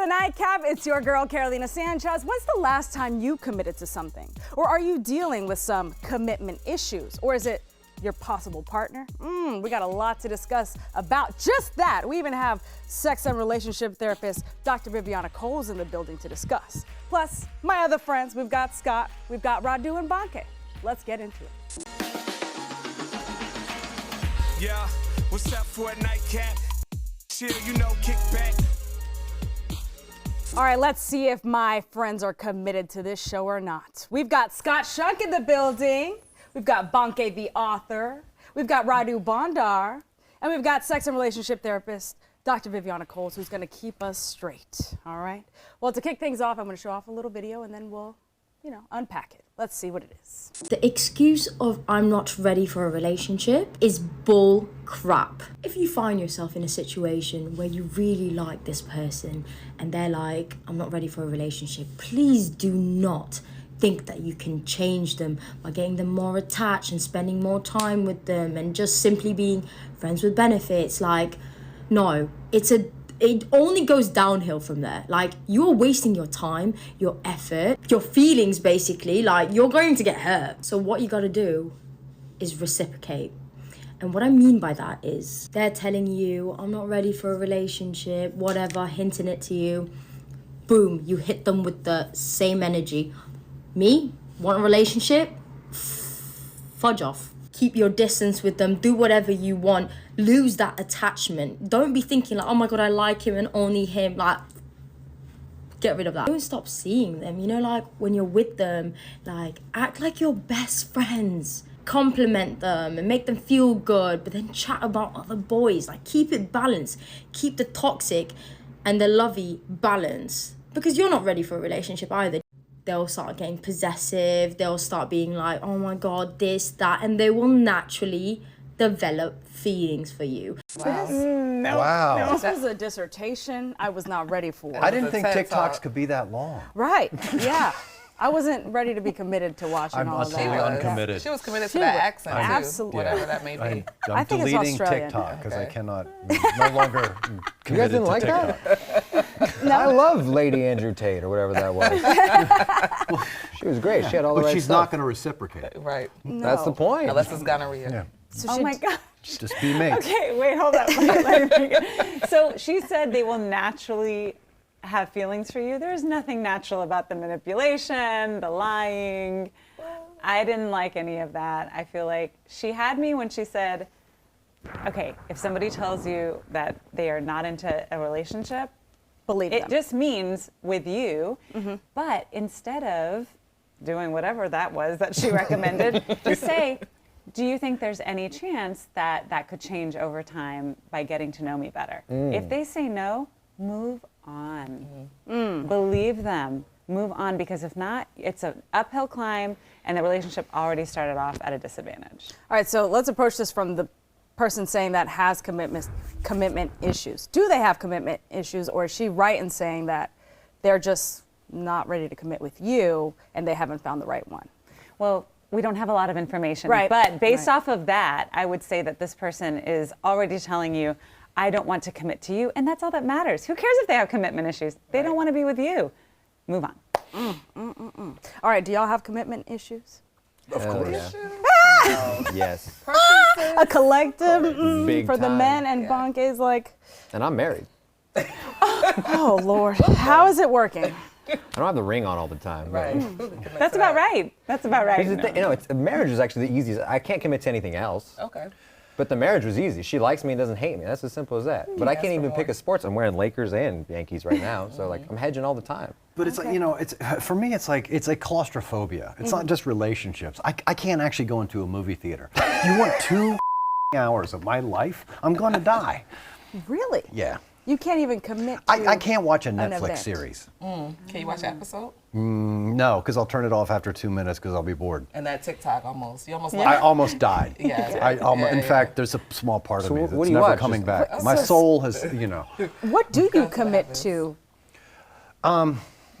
the Nightcap. It's your girl, Carolina Sanchez. When's the last time you committed to something? Or are you dealing with some commitment issues? Or is it your possible partner? We got a lot to discuss about just that. We even have sex and relationship therapist Dr. Viviana Coles in the building to discuss. Plus, my other friends, we've got Scott, we've got Radu and Bonke. Let's get into it. Yeah, what's up for a Nightcap? Chill, you know, kick back. All right, let's see if my friends are committed to this show or not. We've got Scott Shunk in the building. We've got Bonke the author. We've got Radu Bondar. And we've got sex and relationship therapist Dr. Viviana Coles, who's gonna keep us straight, all right? Well, to kick things off, I'm gonna show off a little video and then we'll, unpack it. Let's see what it is. The excuse of I'm not ready for a relationship is bull crap. If you find yourself in a situation where you really like this person and they're like, I'm not ready for a relationship, please do not think that you can change them by getting them more attached and spending more time with them and just simply being friends with benefits. Like, no, it only goes downhill from there. Like, you're wasting your time, your effort, your feelings, basically. Like, you're going to get hurt. So what you gotta do is reciprocate. And what I mean by that is they're telling you, I'm not ready for a relationship, whatever, hinting it to you. Boom, you hit them with the same energy. Me? Want a relationship? Fudge off. Keep your distance with them. Do whatever you want. Lose that attachment. Don't be thinking like, oh my God, I like him and only him. Like, get rid of that. Don't stop seeing them. Like when you're with them, like act like you're best friends. Compliment them and make them feel good, but then chat about other boys. Like, keep it balanced. Keep the toxic and the lovey balance. Because you're not ready for a relationship either. They'll start getting possessive. They'll start being like, oh my God, this, that. And they will naturally develop feelings for you. Wow. This was a dissertation I was not ready for. I didn't think TikToks could be that long. Right, yeah. I wasn't ready to be committed to watching I'm all of totally that. uncommitted. She was committed to that accent, too. Absolutely. Whatever that may be. I'm I think it's deleting Australian. TikTok because I Okay. cannot, no longer committed didn't to like TikTok. that? I love Lady Andrew Tate or whatever that was. She was great. She had all the But right she's stuff. not going to reciprocate. Right. That's the point. Unless it's gonorrhea. Yeah. So Oh my God. Just be me. Okay, wait, hold up. Let me begin. So she said they will naturally have feelings for you. There's nothing natural about the manipulation, the lying. I didn't like any of that. I feel like she had me when she said, okay, if somebody tells you that they are not into a relationship, Believe it them. just means with you. But instead of doing whatever that was that she recommended, just say, do you think there's any chance that that could change over time by getting to know me better? If they say no, move on. Believe them. Move on, because if not, it's an uphill climb and the relationship already started off at a disadvantage. All right, so let's approach this from the person saying that has commitment issues. Do they have commitment issues, or is she right in saying that they're just not ready to commit with you and they haven't found the right one? Well, we don't have a lot of information, Right. but based Right. off of that, I would say that this person is already telling you, I don't want to commit to you, and that's all that matters. Who cares if they have commitment issues? They don't want to be with you. Move on. All right, do y'all have commitment issues? Of course. Yes. A collective Big for the time. men, and Bonke's like, And I'm married. oh Lord, how is it working? I don't have the ring on all the time. but- Right. That's about right. That's about right. Here's the thing, marriage is actually the easiest. I can't commit to anything else. Okay. But the marriage was easy. She likes me and doesn't hate me. That's as simple as that. But I ask can't for even more. pick a sports. I'm wearing Lakers and Yankees right now, so like I'm hedging all the time. But it's like, it's for me, it's like claustrophobia. It's not just relationships. I can't actually go into a movie theater. You want 2 hours of my life? I'm going to die. Really? Yeah. You can't even commit to I can't watch a an Netflix event. series. Can you watch an episode? No, because I'll turn it off after 2 minutes because I'll be bored. And that TikTok almost, you almost I like almost died. Yeah. In fact, there's a small part of So me what that's do you never watch? coming Just- back. My soul has, What do you commit to?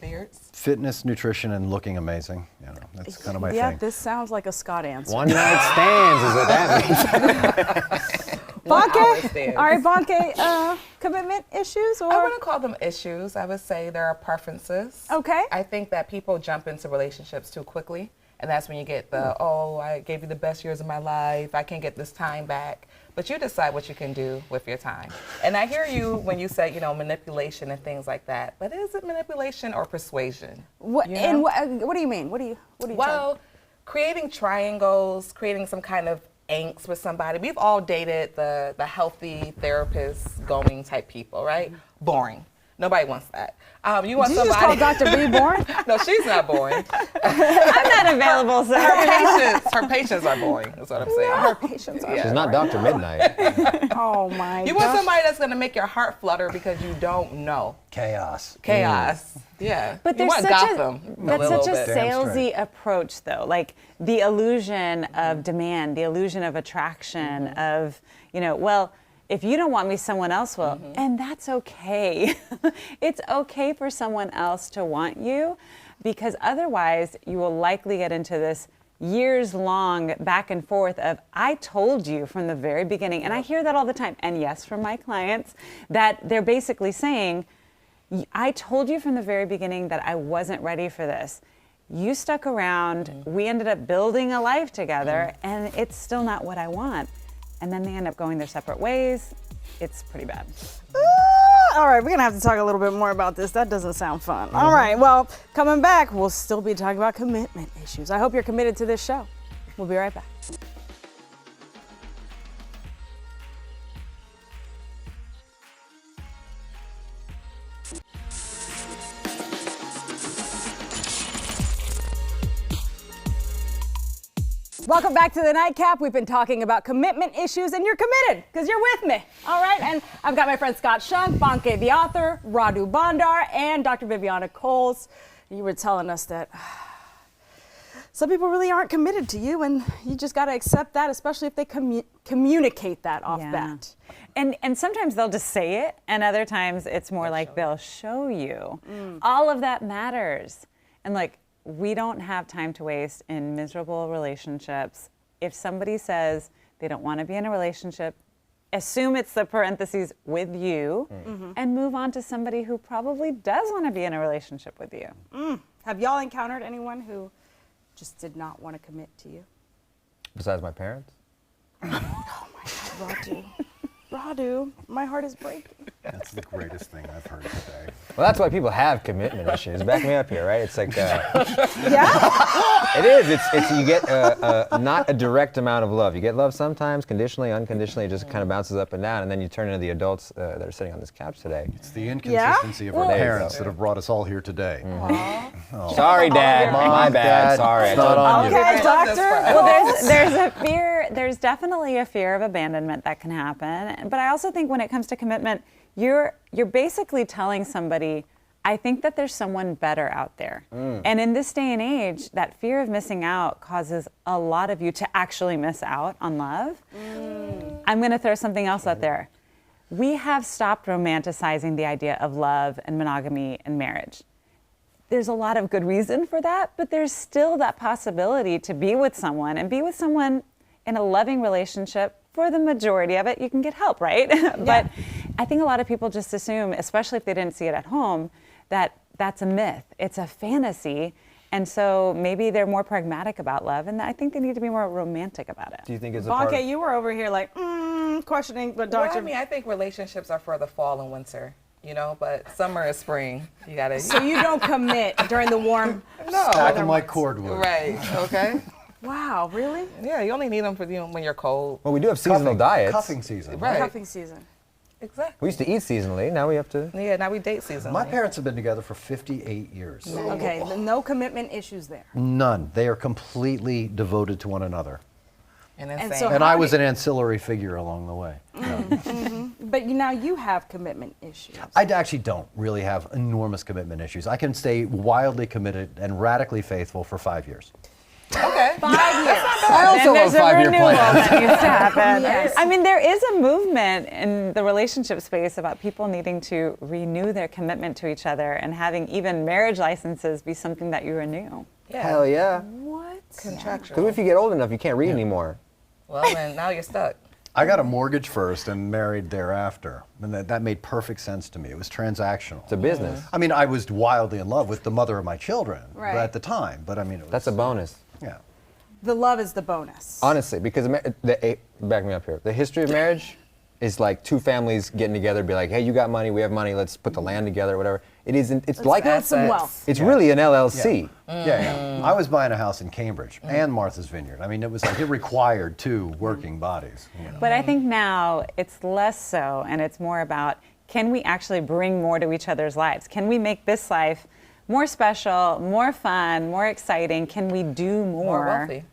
beards. fitness, nutrition, and looking amazing. That's kind of my Yeah, thing. this sounds like a Scott answer. One night stands is what that means. Bonke? stance. All right, Bonke, commitment issues or? I wouldn't call them issues. I would say there are preferences. Okay. I think that people jump into relationships too quickly. And that's when you get the, oh, I gave you the best years of my life. I can't get this time back. But you decide what you can do with your time. And I hear you when you say, manipulation and things like that. But is it manipulation or persuasion? What, You and know? what do you mean? What do you Well, creating triangles, creating some kind of angst with somebody. We've all dated the healthy therapist going type people, right? Boring. Nobody wants that. You want Did you somebody. just call Dr. B boring? No, she's not boring. I'm not available, sir. Her patients are boring. That's what I'm saying. Her patients are. Yeah. She's not Dr. Midnight. Oh my You God. want somebody that's gonna make your heart flutter because you don't know. Chaos. Chaos. Yeah. But you there's want such Gotham. that's such a bit. salesy approach, though. Like the illusion of demand, the illusion of attraction, of well, if you don't want me, someone else will, and that's okay. It's okay for someone else to want you, because otherwise you will likely get into this years-long back and forth of, I told you from the very beginning, and I hear that all the time, and yes, from my clients, that they're basically saying, I told you from the very beginning that I wasn't ready for this. You stuck around, we ended up building a life together, and it's still not what I want. And then they end up going their separate ways. It's pretty bad. All right, we're gonna have to talk a little bit more about this. That doesn't sound fun. All right, well, coming back, we'll still be talking about commitment issues. I hope you're committed to this show. We'll be right back. Welcome back to the Nightcap. We've been talking about commitment issues, and you're committed because you're with me. All right, and I've got my friend Scott Shunk, Bonke the author, Radu Bandar, and Dr. Viviana Coles. You were telling us that some people really aren't committed to you, and you just got to accept that, especially if they communicate that off bat. And sometimes they'll just say it, and other times it's more like they'll show you. All of that matters. And we don't have time to waste in miserable relationships. If somebody says they don't want to be in a relationship, assume it's the parentheses with you, and move on to somebody who probably does want to be in a relationship with you. Have y'all encountered anyone who just did not want to commit to you? Besides my parents? Oh my God, Radu. Radu, my heart is breaking. That's the greatest thing I've heard today. Well, that's why people have commitment issues. Back me up here, right? It's like, Yeah? it is. It's you get not a direct amount of love. You get love sometimes, conditionally, unconditionally. It just kind of bounces up and down, and then you turn into the adults that are sitting on this couch today. It's the inconsistency of our There you parents go. that have brought us all here today. Sorry, Dad. Mom, My bad. Dad, Sorry. it's not on you. Okay, doctor. Well, there's a fear, there's definitely a fear of abandonment that can happen. But I also think when it comes to commitment, you're basically telling somebody, I think that there's someone better out there. And in this day and age, that fear of missing out causes a lot of you to actually miss out on love. I'm going to throw something else out there. We have stopped romanticizing the idea of love and monogamy and marriage. There's a lot of good reason for that, but there's still that possibility to be with someone and be with someone in a loving relationship. For the majority of it, you can get help, right? But I think a lot of people just assume, especially if they didn't see it at home, that that's a myth. It's a fantasy. And so maybe they're more pragmatic about love, and I think they need to be more romantic about it. Do you think it's a part? Bonke, you were over here questioning, but Well, doctor. I mean, I think relationships are for the fall and winter, but summer is spring. You gotta. So you don't commit during the warm. Stack them like cordwood. Right. Okay. Wow, really? Yeah, you only need them for when you're cold. Well, we do have seasonal diets. Cuffing season. Right. Cuffing season. Exactly. We used to eat seasonally. Now we have to. Yeah. Now we date season. My parents have been together for 58 years. Okay, no commitment issues there. None. They are completely devoted to one another. And And insane. so And How I do- was an ancillary figure along the way. No. But now you have commitment issues. I actually don't really have enormous commitment issues. I can stay wildly committed and radically faithful for 5 years. Okay. 5 years. I also And there's have a 5-year renewal plans. that needs to happen. Yes. I mean, there is a movement in the relationship space about people needing to renew their commitment to each other and having even marriage licenses be something that you renew. Yeah. Hell yeah. What? Contractual. Because if you get old enough, you can't read anymore. Well, then now you're stuck. I got a mortgage first and married thereafter, and that made perfect sense to me. It was transactional. It's a business. I mean, I was wildly in love with the mother of my children Right. at the time, but I mean, it was, That's a bonus. yeah. The love is the bonus. Honestly, because back me up here. The history of marriage is like two families getting together, be like, hey, you got money, we have money, let's put the land together, whatever. It isn't. It's like build some assets. wealth. it's really an LLC. Yeah. I was buying a house in Cambridge and Martha's Vineyard. I mean, it was like it required two working bodies. You know? But I think now it's less so, and it's more about, can we actually bring more to each other's lives? Can we make this life more special, more fun, more exciting? Can we do more? More wealthy.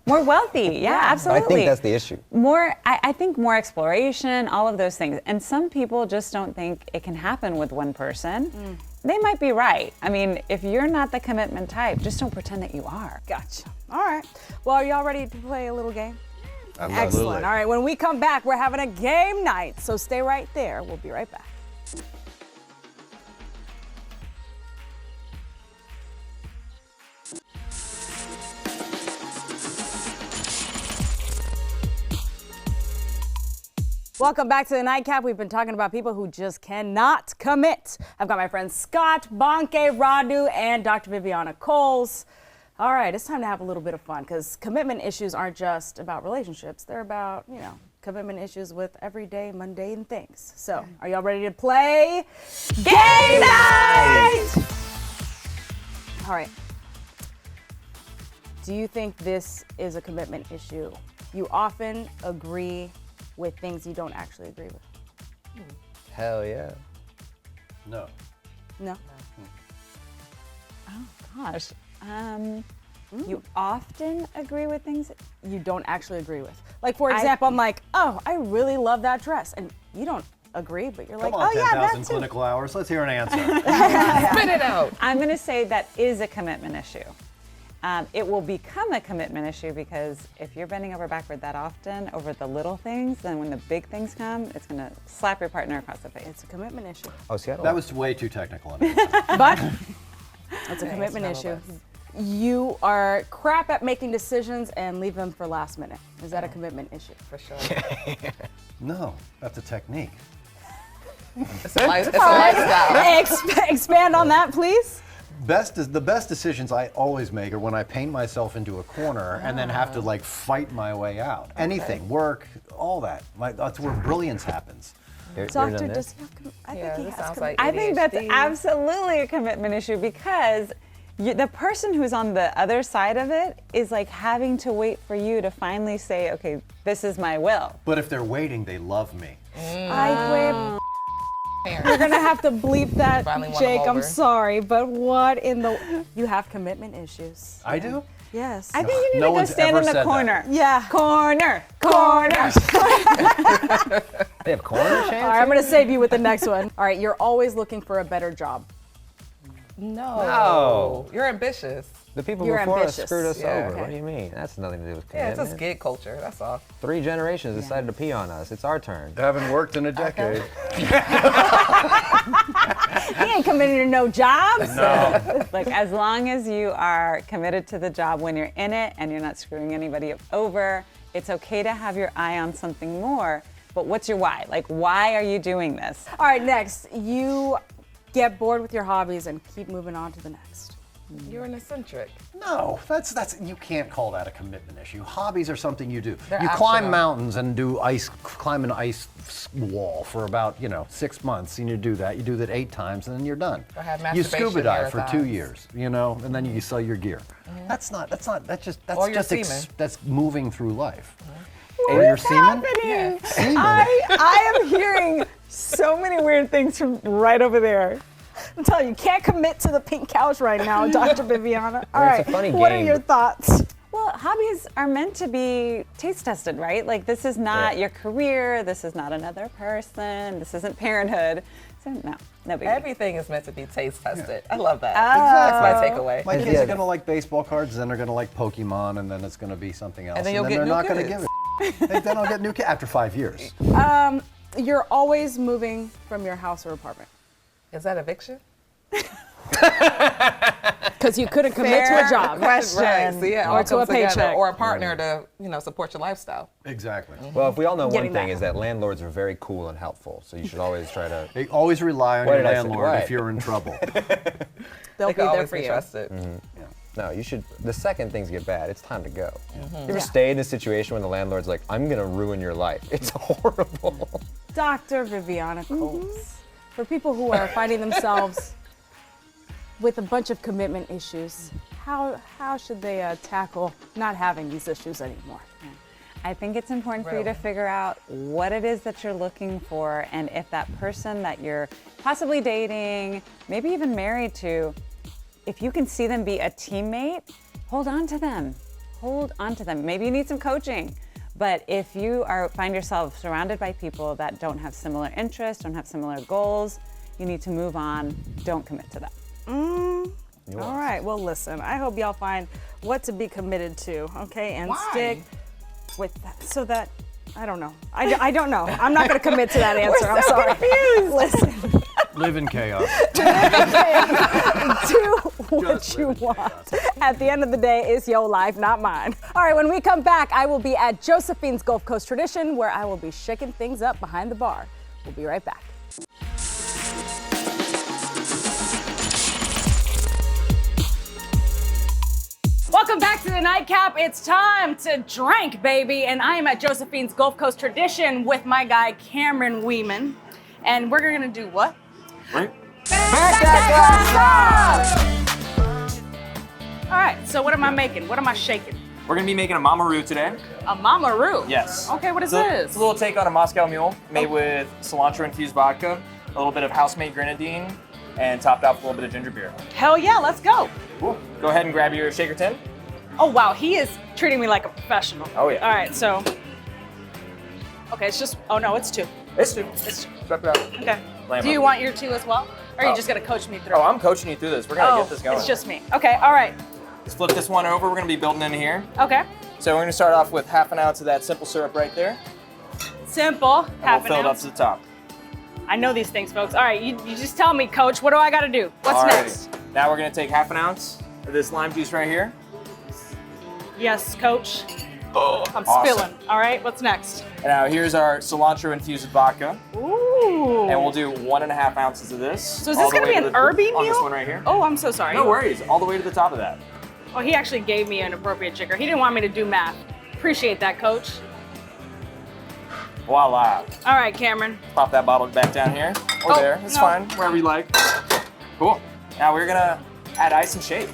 More wealthy, yeah, I absolutely. think that's the issue. More, I think more exploration, all of those things. And some people just don't think it can happen with one person. They might be right. I mean, if you're not the commitment type, just don't pretend that you are. Gotcha. All right. Well, are y'all ready to play a little game? Absolutely. Excellent. All right. When we come back, we're having a game night. So stay right there. We'll be right back. Welcome back to the Nightcap. We've been talking about people who just cannot commit. I've got my friends Scott, Bonke, Radu, and Dr. Viviana Coles. All right, it's time to have a little bit of fun because commitment issues aren't just about relationships. They're about, commitment issues with everyday mundane things. So, are y'all ready to play Game Night? All right. Do you think this is a commitment issue? You often agree with things you don't actually agree with. Hell yeah. No. No? Gosh. You often agree with things. You don't actually agree with. Like, for I- example, I'm like, oh, I really love that dress. And you don't agree, but you're Come like, on, oh, yeah, 10,000 that too. clinical hours. Let's hear an answer. Spit it out. I'm going to say that is a commitment issue. It will become a commitment issue because if you're bending over backward that often over the little things, then when the big things come, it's going to slap your partner across the face. It's a commitment issue. Oh, see, I don't That was way too technical. But it's a commitment none of issue. us. You are crap at making decisions and leave them for last minute. Is that a commitment issue? For sure. No, that's a technique. It's a lifestyle. Expand on that, please. The best decisions I always make are when I paint myself into a corner and then have to like fight my way out. Anything, work, all that. That's where brilliance happens. You're Doctor, done does there? he have I Yeah, think he this has sounds commitment. like I think that's ADHD. absolutely a commitment issue because the person who's on the other side of it is like having to wait for you to finally say, okay, this is my will. But if they're waiting, they love me. You're gonna have to bleep that, Finally won Jake. him I'm over. sorry, but what in the? You have commitment issues. I do? Yes. I think you need No to go one's stand ever in the said that. corner. Yeah. Corner. They have corner All chance? right, I'm gonna save you with the next one. All right, you're always looking for a better job. No. You're ambitious. The people You're before ambitious. us screwed us Yeah. over. What do you mean? That's nothing to do with Yeah, commitment. it's a skid culture. That's all. 3 generations decided to pee on us. It's our turn. Haven't worked in a decade. He ain't committed to no jobs. No. Like, as long as you are committed to the job when you're in it and you're not screwing anybody over, it's okay to have your eye on something more. But what's your why? Like, why are you doing this? All right, next. You get bored with your hobbies and keep moving on to the next. You're an eccentric. No, that's you can't call that a commitment issue. Hobbies are something you do. They're you climb optional. mountains and climb an ice wall for about 6 months, and you do that. You do that 8 times, and then you're done. Or have You scuba masturbation dive for 2 marathons. years, and then you sell your gear. That's Or your just semen. that's moving through life. Or your semen. Happening? Semen. I am hearing so many weird things from right over there. I'm telling you, can't commit to the pink couch right now, Dr. Viviana. All Well, right, it's a funny what are game, your but- thoughts? Well, hobbies are meant to be taste tested, right? Like, this is not Yeah. your career. This is not another person. This isn't parenthood. So, no big deal. Everything is meant to be taste tested. I love that. Exactly. That's my takeaway. My kids Yeah. are gonna like baseball cards, then they're gonna like Pokemon, and then it's gonna be something else. And then you'll they're get new not gonna kids. give it. Then I'll get new kids after 5 years. You're always moving from your house or apartment. Is that eviction? Because you couldn't commit to a job. Question. Right. So yeah, Or all to a comes together. paycheck. Or a partner to, support your lifestyle. Exactly. Well, if we all know one Getting thing that. is that landlords are very cool and helpful, so you should always try to. They always rely on What your did I say? landlord Right. if you're in trouble. They'll They be can there always for be you. trusted. No, you should. The second things get bad, it's time to go. Mm-hmm. You ever stayed in a situation when the landlord's like, "I'm gonna ruin your life"? It's horrible. Dr. Viviana Coles. For people who are finding themselves with a bunch of commitment issues, how should they tackle not having these issues anymore? I think it's important for you to figure out what it is that you're looking for, and if that person that you're possibly dating, maybe even married to, if you can see them be a teammate, hold on to them. Hold on to them. Maybe you need some coaching. But if you find yourself surrounded by people that don't have similar interests, don't have similar goals, you need to move on. Don't commit to that. All right, well, listen, I hope y'all find what to be committed to, okay? And Why? stick with that so that, I don't know. I don't know. I'm not going to commit to that answer. I'm sorry. Listen. Live in chaos. Do what you want. At the end of the day, it's your life, not mine. All right, when we come back, I will be at Josephine's Gulf Coast Tradition, where I will be shaking things up behind the bar. We'll be right back. Welcome back to the Nightcap. It's time to drink, baby. And I am at Josephine's Gulf Coast Tradition with my guy, Cameron Weeman. And we're gonna do what? Right? All right, so what am I making? What am I shaking? We're gonna be making a Mamaru today. A Mama Roo. Yes. Okay, what is So this? It's a little take on a Moscow Mule made with cilantro-infused vodka, a little bit of house-made grenadine, and topped off with a little bit of ginger beer. Hell yeah, let's go. Cool. Go ahead and grab your shaker tin. Oh wow, he is treating me like a professional. Oh, yeah. All right, so. Okay, it's just, oh no, it's two. It's two. It's two. Swap it out. Okay. Lamb Do you up. want your two as well? Or are you Oh. just gonna coach me through? Oh, I'm coaching you through this. We're gonna Oh, get this going. it's just me. Okay, all right. Let's flip this one over. We're gonna be building in here. Okay. So we're gonna start off with half an ounce of that simple syrup right there. Simple, And half we'll fill an it up ounce. to the top. I know these things, folks. All right, you just tell me, coach, what do I gotta do? What's Alrighty. next? Now we're gonna take half an ounce of this lime juice right here. Yes, coach. Oh, I'm awesome. spilling. All right, what's next? And now here's our cilantro-infused vodka. Ooh. And we'll do 1.5 ounces of this. So is all this the gonna way be to an the- herby On this meal? one right here. Oh, I'm so sorry. No worries, all the way to the top of that. Oh, he actually gave me an appropriate jicker. He didn't want me to do math. Appreciate that, coach. Voila. All right, Cameron. Pop that bottle back down here, or Oh, there, it's no. fine, wherever you like. Cool. Now we're gonna add ice and shake.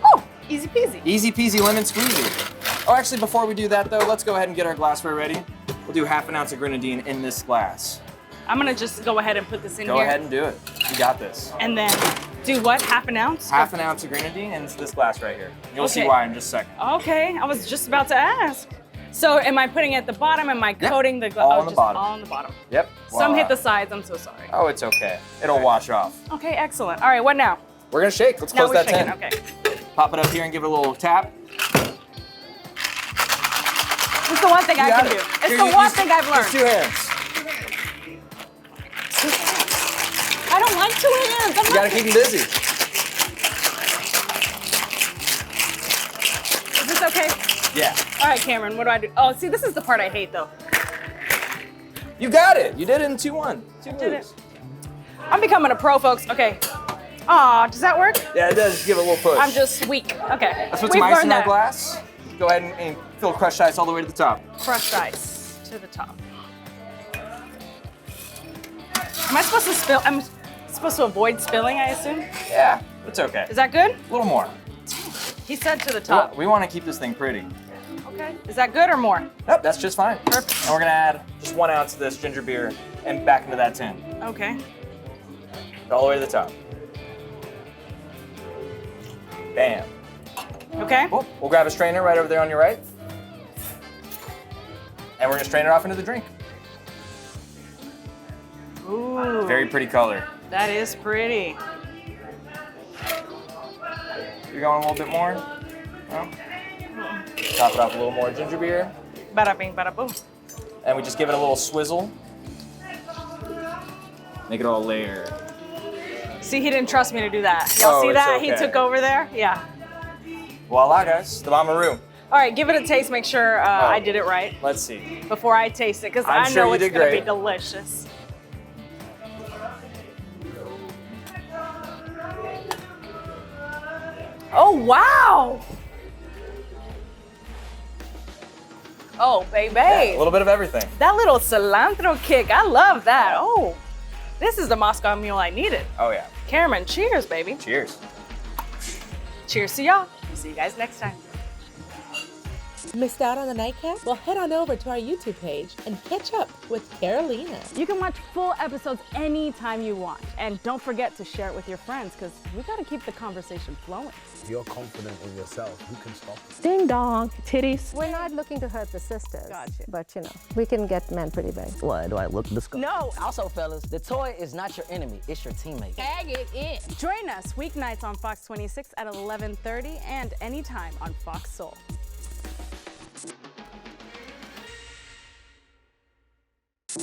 Oh, easy peasy. Easy peasy lemon squeezy. Oh, actually, before we do that though, let's go ahead and get our glassware ready. We'll do half an ounce of grenadine in this glass. I'm gonna just go ahead and put this in Go here. ahead and do it. You got this. And then do what? Half an ounce? Half an ounce of grenadine into this glass right here. You'll see Okay. why in just a second. Okay, I was just about to ask. So am I putting it at the bottom? Am I coating the all oh, on the just bottom. all on the bottom. Yep. Some voila. hit the sides, I'm so sorry. Oh, it's okay. It'll wash off. Okay, excellent. All right, what now? We're gonna shake. Let's Now close we're that shaking, tin. okay. Pop it up here and give it a little tap. It's the one thing I You got can it. do. It's Here, the one use- thing I've use learned. 2 hands. I don't like 2 hands. I'm You not gotta keep them busy. Is this okay? Yeah. All right, Cameron, what do I do? Oh, see, this is the part I hate though. You got it. You did it in 2-1. Two did moves. I'm becoming a pro, folks. Okay. Aw, does that work? Yeah, it does. Just give it a little push. I'm just weak. Okay. Let's put We've some ice learned in our that. glass. Go ahead and fill crushed ice all the way to the top. Crushed ice to the top. Am I supposed to spill? I'm supposed to avoid spilling, I assume. Yeah, it's okay. Is that good? A little more. He said to the top. We want to keep this thing pretty. Okay. Is that good or more? Nope, that's just fine. Perfect. And we're gonna add just 1 ounce of this ginger beer and back into that tin. Okay. All the way to the top. Bam. Okay. Cool. We'll grab a strainer right over there on your right. And we're gonna strain it off into the drink. Ooh. Very pretty color. That is pretty. You're going a little bit more? No? Top it off a little more ginger beer. Bada bing, bada boom. And we just give it a little swizzle. Make it all layer. See, he didn't trust me to do that. Y'all Oh, see it's that? okay. He took over there? Yeah. Voila, guys, the Mamaru. All right, give it a taste. Make sure I did it right Let's see. before I taste it, because I'm I sure know you it's did gonna be great. delicious. Oh, wow. Oh, baby. Yeah, a little bit of everything. That little cilantro kick, I love that. Oh, this is the Moscow Mule I needed. Oh yeah. Cameron, cheers, baby. Cheers. Cheers to y'all. See you guys next time. Missed out on the nightcap? Well, head on over to our YouTube page and catch up with Carolina. You can watch full episodes anytime you want. And don't forget to share it with your friends, because we got to keep the conversation flowing. If you're confident in yourself, who can stop you? Ding dong, titties. We're not looking to hurt the sisters, Gotcha. but we can get men pretty big. Why do I look disgusting? No. Also, fellas, the toy is not your enemy; it's your teammate. Tag it in. Join us weeknights on Fox 26 at 11:30 and anytime on Fox Soul.